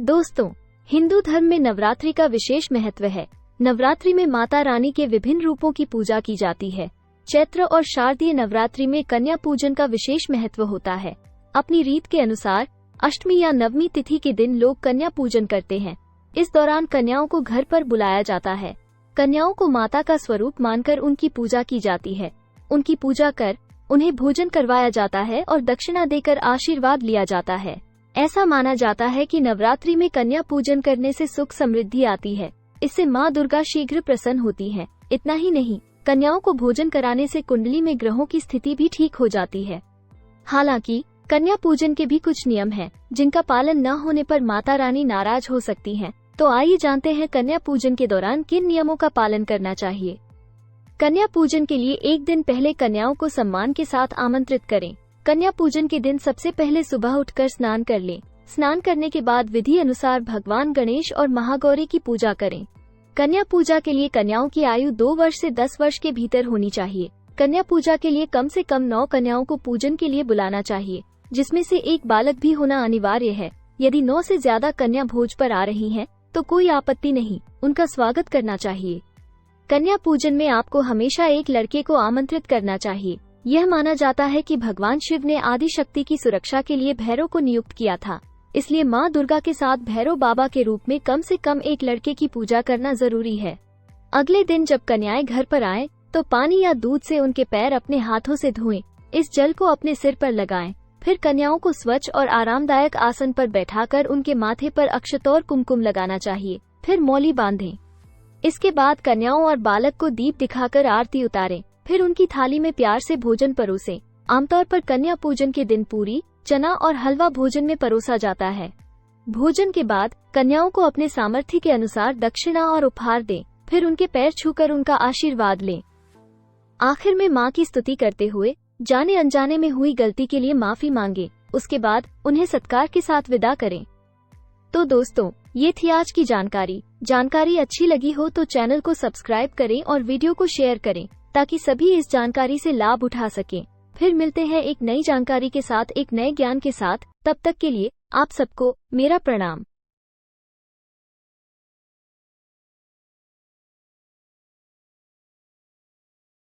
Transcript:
दोस्तों, हिंदू धर्म में नवरात्रि का विशेष महत्व है। नवरात्रि में माता रानी के विभिन्न रूपों की पूजा की जाती है। चैत्र और शारदीय नवरात्रि में कन्या पूजन का विशेष महत्व होता है। अपनी रीत के अनुसार अष्टमी या नवमी तिथि के दिन लोग कन्या पूजन करते हैं। इस दौरान कन्याओं को घर पर बुलाया जाता है। कन्याओं को माता का स्वरूप मानकर उनकी पूजा की जाती है। उनकी पूजा कर उन्हें भोजन करवाया जाता है और दक्षिणा देकर आशीर्वाद लिया जाता है। ऐसा माना जाता है कि नवरात्रि में कन्या पूजन करने से सुख समृद्धि आती है। इससे माँ दुर्गा शीघ्र प्रसन्न होती हैं। इतना ही नहीं, कन्याओं को भोजन कराने से कुंडली में ग्रहों की स्थिति भी ठीक हो जाती है। हालांकि कन्या पूजन के भी कुछ नियम हैं, जिनका पालन न होने पर माता रानी नाराज हो सकती हैं। तो आइए जानते हैं कन्या पूजन के दौरान किन नियमों का पालन करना चाहिए। कन्या पूजन के लिए एक दिन पहले कन्याओं को सम्मान के साथ आमंत्रित करें। कन्या पूजन के दिन सबसे पहले सुबह उठकर स्नान कर लें। स्नान करने के बाद विधि अनुसार भगवान गणेश और महागौरी की पूजा करें। कन्या पूजा के लिए कन्याओं की आयु 2 वर्ष से 10 वर्ष के भीतर होनी चाहिए। कन्या पूजा के लिए कम से कम 9 कन्याओं को पूजन के लिए बुलाना चाहिए, जिसमें से एक बालक भी होना अनिवार्य है। यदि 9 से ज्यादा कन्या भोज पर आ रही हैं, तो कोई आपत्ति नहीं, उनका स्वागत करना चाहिए। कन्या पूजन में आपको हमेशा एक लड़के को आमंत्रित करना चाहिए। यह माना जाता है कि भगवान शिव ने आदि शक्ति की सुरक्षा के लिए भैरव को नियुक्त किया था। इसलिए माँ दुर्गा के साथ भैरव बाबा के रूप में कम से कम एक लड़के की पूजा करना जरूरी है। अगले दिन जब कन्याएं घर पर आएं, तो पानी या दूध से उनके पैर अपने हाथों से धोएं। इस जल को अपने सिर पर लगाएं। फिर कन्याओं को स्वच्छ और आरामदायक आसन पर बैठाकर उनके माथे पर अक्षत और कुमकुम लगाना चाहिए। फिर मौली बांधें। इसके बाद कन्याओं और बालक को दीप दिखाकर आरती उतारें। फिर उनकी थाली में प्यार से भोजन परोसें। आमतौर पर कन्या पूजन के दिन पूरी, चना और हलवा भोजन में परोसा जाता है। भोजन के बाद कन्याओं को अपने सामर्थ्य के अनुसार दक्षिणा और उपहार दें। फिर उनके पैर छूकर उनका आशीर्वाद लें। आखिर में माँ की स्तुति करते हुए जाने अनजाने में हुई गलती के लिए माफी मांगे। उसके बाद उन्हें सत्कार के साथ विदा करें। तो दोस्तों, ये थी आज की जानकारी अच्छी लगी हो तो चैनल को सब्सक्राइब करें और वीडियो को शेयर करें, ताकि सभी इस जानकारी से लाभ उठा सकें। फिर मिलते हैं एक नई जानकारी के साथ, एक नए ज्ञान के साथ। तब तक के लिए आप सबको मेरा प्रणाम।